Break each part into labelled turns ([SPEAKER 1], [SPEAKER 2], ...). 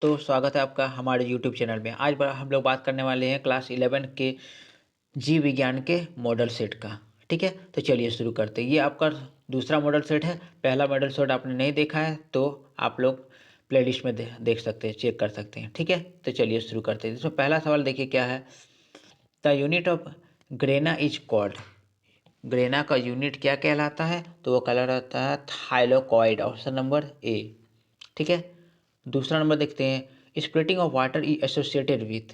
[SPEAKER 1] तो स्वागत है आपका हमारे यूट्यूब चैनल में। आज हम लोग बात करने वाले हैं क्लास 11 के जीव विज्ञान के मॉडल सेट का। ठीक है, तो चलिए शुरू करते हैं। ये आपका दूसरा मॉडल सेट है। पहला मॉडल सेट आपने नहीं देखा है तो आप लोग प्लेलिस्ट में देख सकते हैं, चेक कर सकते हैं। ठीक है, तो चलिए शुरू करते हैं। इसमें पहला सवाल देखिए क्या है। The unit of grana is called. Grana का यूनिट क्या कहलाता है? तो वो कहलाता है थाइलोकॉइड, ऑप्शन नंबर ए। ठीक है, दूसरा नंबर देखते हैं। Splitting of water is associated with.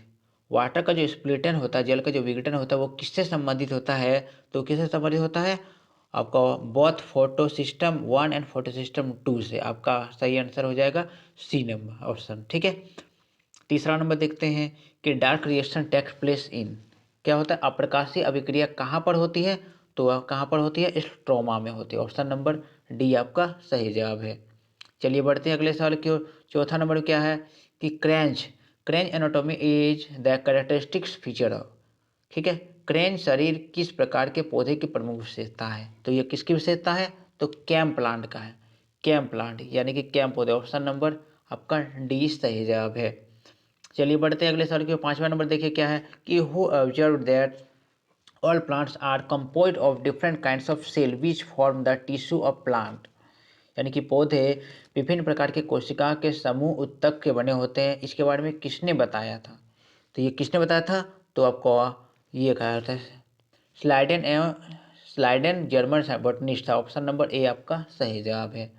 [SPEAKER 1] Water का जो स्प्लिटन होता है, जल का जो विघटन होता है, वो किससे संबंधित होता है? तो किससे संबंधित होता है? आपका both photo system 1 and photo system 2 से। आपका सही आंसर हो जाएगा सी नंबर ऑप्शन। ठीक है, तीसरा नंबर देखते हैं कि dark reaction takes place in. क्या होता है? अप्रकाशीय अभिक्रिया कहाँ पर होती है? तो वह कहाँ पर होती है? स्ट्रोमा में होती है। ऑप्शन नंबर डी आपका सही जवाब है। चलिए बढ़ते हैं अगले सवाल की ओर। चौथा नंबर क्या है कि Kranz Kranz anatomy is the characteristics feature of. ठीक है, क्रेंच शरीर किस प्रकार के पौधे की प्रमुख विशेषता है? तो ये किसकी विशेषता है? तो कैम प्लांट का है। कैम प्लांट यानी कि कैम पौधे। ऑप्शन नंबर आपका डी सही जवाब है। चलिए बढ़ते हैं अगले सवाल की ओर। पांचवा नंबर देखिए क्या है कि who observe that all plants are composed of different kinds of cell which form the tissue of plant. यानी कि पौधे विभिन्न प्रकार के कोशिका के समूह उत्तक के बने होते हैं। इसके बारे में किसने बताया था? तो ये किसने बताया था? तो आपको ये कहा था स्लाइडेन जर्मन बॉटनिस्ट था। ऑप्शन नंबर ए आपका सही जवाब है।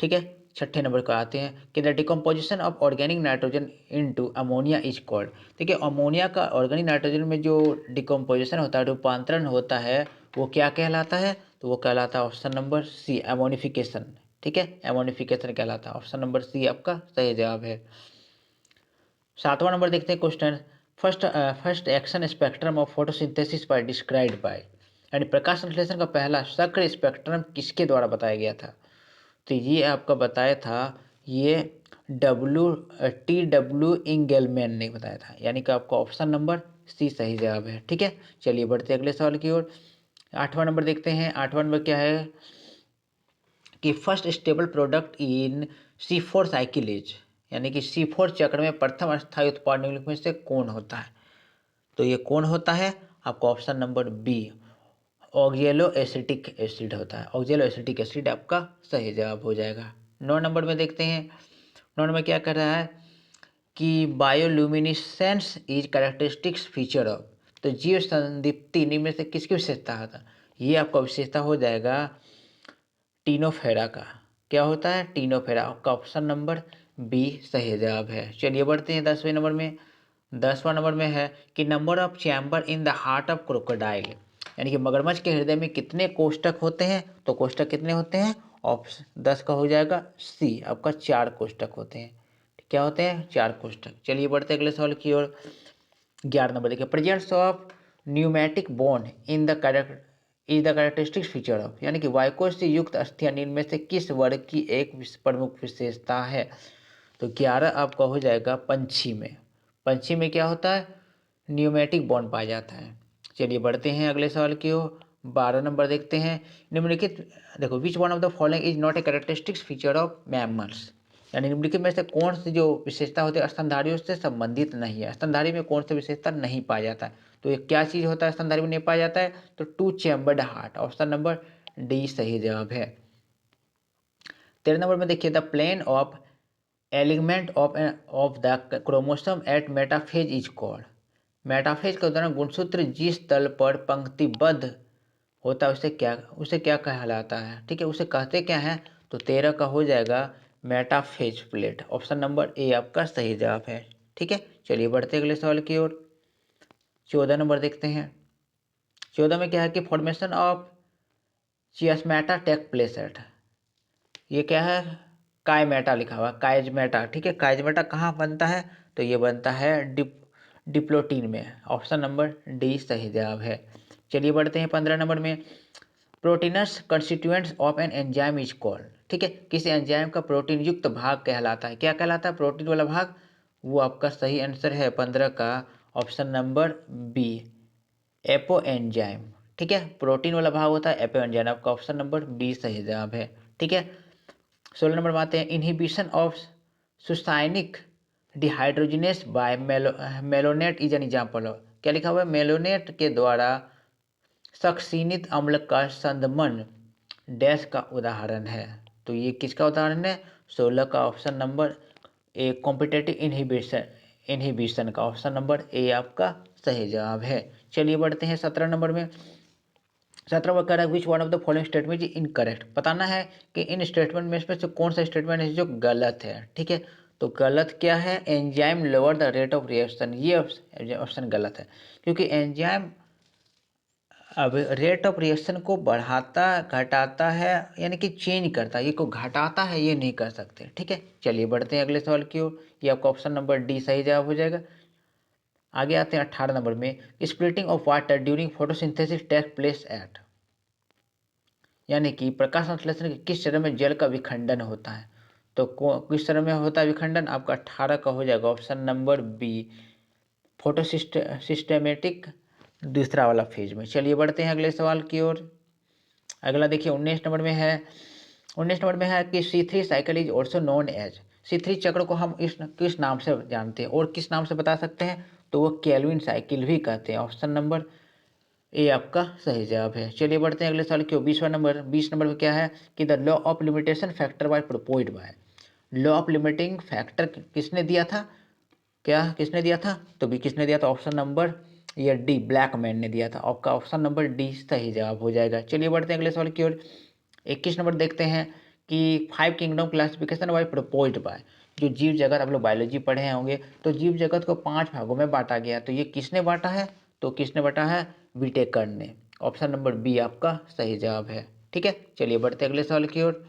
[SPEAKER 1] ठीक है, छठे नंबर पर आते हैं कि the decomposition of organic nitrogen into ammonia is called. देखिए, अमोनिया का ऑर्गेनिक नाइट्रोजन में जो डिकम्पोजिशन होता है, रूपांतरण होता है, वो क्या कहलाता है? तो वो कहलाता है ऑप्शन नंबर सी, एमोनिफिकेशन। ठीक है, एमोनिफिकेशन कहलाता है। ऑप्शन नंबर सी आपका सही जवाब है। सातवां नंबर देखते हैं question. First action spectrum of photosynthesis by described bye. यानी प्रकाश संश्लेषण का पहला सक्रिय स्पेक्ट्रम किसके द्वारा बताया गया था? तो ये आपका बताया था, ये डब्ल्यू T.W. इंगेलमैन ने बताया था। यानी कि आपका ऑप्शन नंबर सी सही जवाब है। ठीक है, चलिए बढ़ते हैं अगले सवाल की ओर। आठवां नंबर देखते हैं। आठवां नंबर क्या है कि first stable product in C4 साइकिलेज। यानी कि C4 चक्र में प्रथम स्थायी उत्पाद निम्नलिखित में से कौन होता है? तो ये कौन होता है? आपका option number B, oxalo acetic acid होता है। ऑक्जेलो एसिटिक एसिड आपका सही जवाब हो जाएगा। 9 नंबर में देखते हैं। 9 नंबर क्या कर रहा है कि बायोल्यूमिनिसेंस इज कैरेक्टरिस्टिक्स फीचर ऑफ। तो जीव संदीप्ति निम्न में से किसकी विशेषता होता है? ये आपका विशेषता हो जाएगा टीनोफेरा का। क्या होता है? टीनोफेरा। आपका ऑप्शन नंबर बी सही जवाब है। चलिए बढ़ते हैं 10वें नंबर में। 10वां नंबर में है कि number of chamber in the heart of crocodile. यानी कि मगरमच्छ के हृदय में कितने कोष्ठक होते हैं? तो कोष्ठक कितने होते हैं? ऑप्शन 10 का हो जाएगा सी, आपका 4 कोष्ठक होते हैं। क्या होते हैं? 4 कोष्ठक। चलिए बढ़ते हैं अगले सवाल की ओर। 11 नंबर देखिए, presence of pneumatic bone in the is the characteristic feature of. यानी कि वाइकोस से युक्त अस्थियां निम्न में से किस वर्ग की एक प्रमुख विशेषता है? तो 11 आपका हो जाएगा पंछी में। पंछी में क्या होता है? न्यूमेटिक बॉन्ड पाया जाता है। चलिए बढ़ते हैं अगले सवाल की ओर। 12 नंबर देखते हैं। निम्नलिखित देखो, which one of the following is not a characteristics feature of mammals. यानी निम्नलिखित में से कौन सी जो विशेषता होती है स्तनधारियों से संबंधित नहीं है? स्तनधारी में कौन सी विशेषता नहीं पाया जाता है? तो ये क्या चीज़ होता है स्तनधारी में नहीं पाया जाता है? तो 2 chambered heart. Option number D सही जवाब है। 13 नंबर में देखिए, the plane of alignment of the chromosome at metaphase is called. Metaphase के दौरान गुणसूत्र जिस तल पर पंक्तिबद्ध होता है उसे क्या कहलाता है? ठीक है, उसे कहते क्या है? तो 13 का हो जाएगा metaphase plate. Option number A आपका सही जवाब है। ठीक है, चलिए बढ़ते अगले सवाल की ओर। 14 नंबर देखते हैं। 14 में क्या है कि formation of chiasmata take place at. ये क्या है? कायमेटा लिखा हुआ, काइजमेटा। ठीक है, काइजमेटा कहाँ बनता है? तो ये बनता है डिप्लोटीन में। ऑप्शन नंबर डी सही जवाब है। चलिए बढ़ते हैं 15 नंबर में। Proteins constituents of an enzyme is called. ठीक है, किसी एंजाइम का प्रोटीन युक्त भाग कहलाता है। क्या कहलाता है? प्रोटीन वाला भाग। वो आपका सही आंसर है 15 का, option number B, apo enzyme. ठीक है, प्रोटीन वाला भाग होता है एपो एंजाइम। आपका ऑप्शन नंबर बी सही जवाब है। ठीक है, 16 नंबर में आते हैं। Inhibition of succinic dehydrogenase by malonate is an example of, क्या लिखा हुआ है, मेलोनेट के द्वारा सक्सीनित अम्ल का संदमन डैश का उदाहरण है। तो ये किसका उदाहरण है, 16 का ऑप्शन नंबर ए कॉम्पिटेटिव इनहिबिशन का ऑप्शन नंबर ए आपका सही जवाब है। चलिए बढ़ते हैं 17 नंबर में। 17 में कह रहा है which one of the following statement is incorrect, बताना है कि इन स्टेटमेंट में से कौन सा स्टेटमेंट है जो गलत है। ठीक है, तो गलत क्या है, enzyme lower the rate of reaction, ये ऑप्शन गलत है, क्योंकि एंजाइम अब रेट ऑफ रिएक्शन को बढ़ाता घटाता है, यानी कि चेंज करता है, ये को घटाता है ये नहीं कर सकते। ठीक है, चलिए बढ़ते हैं अगले सवाल की ओर। ये आपका ऑप्शन नंबर डी सही जवाब हो जाएगा। आगे आते हैं 18 नंबर में, splitting of water during photosynthesis take place at, यानी कि प्रकाश संश्लेषण के किस चरण में जल का विखंडन होता है। तो किस चरण में होता है विखंडन, आपका 18 का हो जाएगा ऑप्शन नंबर बी, फोटोसिस्टेमेटिक दूसरा वाला फेज में। चलिए बढ़ते हैं अगले सवाल की ओर। अगला देखिए 19 नंबर में है। 19 नंबर में है कि C3 cycle is also known as, C3 चक्र को हम इस किस नाम से जानते हैं और किस नाम से बता सकते हैं, तो वो केल्विन साइकिल भी कहते हैं। ऑप्शन नंबर ए आपका सही जवाब है। चलिए बढ़ते हैं अगले सवाल की ओर। 20 नंबर में क्या है कि the law of limitation factor by proposed by, law of limiting factor किसने दिया था, क्या किसने दिया था, तो भी किसने दिया था, ऑप्शन नंबर ये डी ब्लैकमैन ने दिया था। आपका ऑप्शन नंबर डी सही जवाब हो जाएगा। चलिए बढ़ते हैं अगले सवाल की ओर। 21 नंबर देखते हैं कि 5 kingdom classification bye proposed by, जो जीव जगत आप लोग बायोलॉजी पढ़े होंगे, तो जीव जगत को 5 भागों में बांटा गया, तो ये किसने बांटा है, तो किसने बांटा है, विटेकर ने। ऑप्शन नंबर बी आपका सही जवाब है। ठीक है, चलिए बढ़ते हैं अगले सवाल की ओर।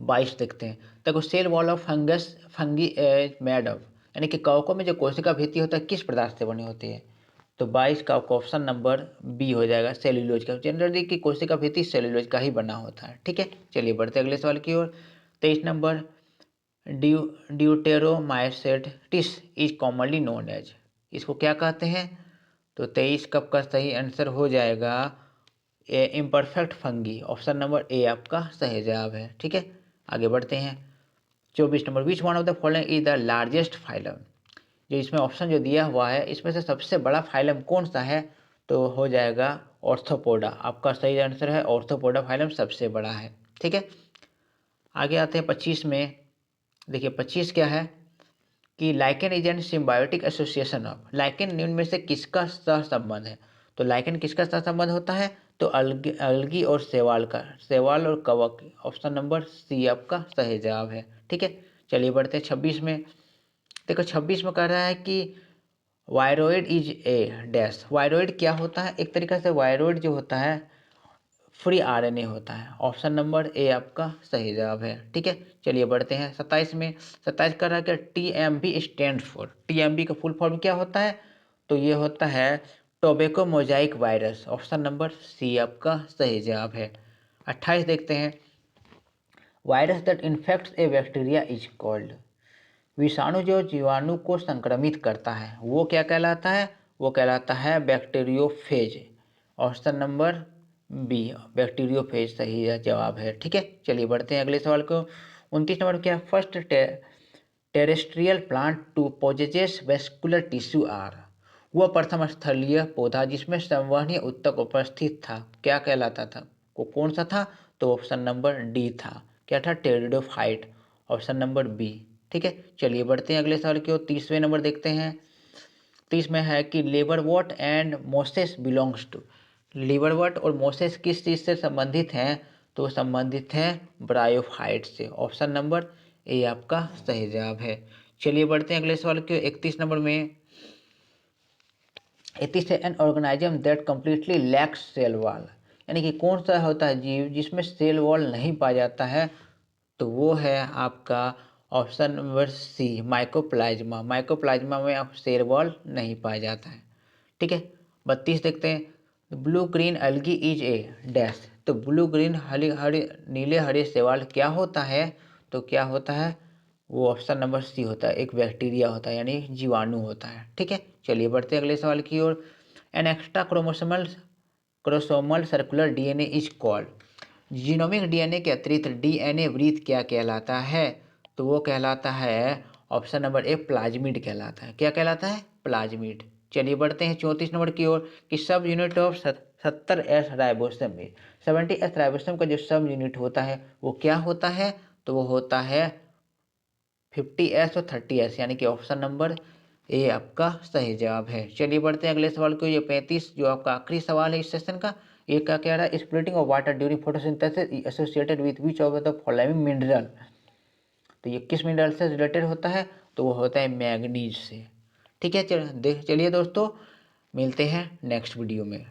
[SPEAKER 1] 22 देखते हैं, देखो cell wall of fungi made of, यानी कि कवकों में जो कोशिका भित्ति होता है किस पदार्थ से बनी होती है, तो 22 का आपका ऑप्शन नंबर बी हो जाएगा, सेल्यूलोज का। जनरली की कोशिका भित्ति सेल्यूलोज का ही बना होता है। ठीक है, चलिए बढ़ते अगले सवाल की ओर। 23 number, deuteromycetes is commonly known as, इसको क्या कहते हैं, तो 23 कब का सही आंसर हो जाएगा A imperfect fungi, option number A आपका सही जवाब है। ठीक है, आगे बढ़ते हैं 24 number, which one of the following is the largest phylum, जो इसमें ऑप्शन जो दिया हुआ है इसमें से सबसे बड़ा फाइलम कौन सा है, तो हो जाएगा ऑर्थोपोडा, आपका सही आंसर है ऑर्थोपोडा फाइलम सबसे बड़ा है। ठीक है, आगे आते हैं 25 में। देखिए 25 क्या है कि lichen is an symbiotic association of, lichen निम्न में से किसका सहसंबंध है, तो लाइकेन किसका सहसंबंध होता है, तो अलगी और शैवाल का, शैवाल और कवक, ऑप्शन नंबर सी आपका सही जवाब है। ठीक है, चलिए बढ़ते हैं 26 में। देखो 26 में कह रहा है कि viroid is a dash, viroid क्या होता है, एक तरीके से वायरोइड जो होता है फ्री आरएनए होता है, ऑप्शन नंबर ए आपका सही जवाब है। ठीक है, चलिए बढ़ते हैं 27 में। 27 कर रहा है कि टीएमबी स्टैंड फॉर, टीएमबी का फुल फॉर्म क्या होता है, तो ये होता है tobacco mosaic virus, option number C आपका सही जवाब है। 28 देखते हैं, virus that infects a bacteria is called, विषाणु जो जीवाणु को संक्रमित करता है वो क्या कहलाता है, वो कहलाता है bacteriophage, option number B bacteriophage सही जवाब है। ठीक है, चलिए बढ़ते हैं अगले सवाल को। 29 नंबर क्या, first terrestrial plant to possesses vascular tissue are, वह प्रथम स्थलीय पौधा जिसमें संवहनीय उत्तक उपस्थित था क्या कहलाता था, वो कौन सा था, तो ऑप्शन नंबर डी था, क्या था, टेरिडोफाइट, ऑप्शन नंबर बी। ठीक है, चलिए बढ़ते हैं अगले सवाल की ओर। 30वें नंबर देखते हैं। 30 में है कि लेबरवॉट एंड मोसेस बिलोंग्स टू, लिवरवट और मोसेस किस चीज़ से संबंधित हैं, तो संबंधित हैं ब्रायोफाइट से, ऑप्शन नंबर ए आपका सही जवाब है। चलिए बढ़ते हैं अगले सवाल के 31 नंबर में। 31 है an organism that completely lacks cell wall, यानी कि कौन सा होता है जीव जिसमें सेल वॉल नहीं पाया जाता है, तो वो है आपका option number C mycoplasma, mycoplasma में आप सेल वॉल नहीं पाया जाता है। ठीक है, 32 देखते हैं, blue green अलगी is a dash, तो ब्लू ग्रीन हरी हरी नीले हरे शैवाल क्या होता है, तो क्या होता है, वो ऑप्शन नंबर सी होता है, एक बैक्टीरिया होता है यानी जीवाणु होता है। ठीक है, चलिए बढ़ते हैं अगले सवाल की ओर। An extra chromosomal circular DNA is called, genomic DNA के अतिरिक्त डीएनए वृत्त क्या कहलाता है, तो वो कहलाता है ऑप्शन नंबर ए प्लाज्मिड कहलाता है। क्या कहलाता है? प्लाज्मिड। चलिए बढ़ते हैं 34 नंबर की ओर कि सब यूनिट ऑफ 70S राइबोसम में 70S राइबोसम का जो सब यूनिट होता है वो क्या होता है? तो वो होता है 50S और 30S, यानी कि ऑप्शन नंबर ए आपका सही जवाब है। चलिए बढ़ते हैं अगले सवाल को। ये 35 जो आपका आखिरी सवाल है इस सेशन का, ये क्या कह रहा है? Splitting of water during photosynthesis associated with which of the following mineral. तो ये किस मिनरल से रिलेटेड होता है? तो वो होता है मैग्नीज से। ठीक है, चलिए दोस्तों मिलते हैं नेक्स्ट वीडियो में।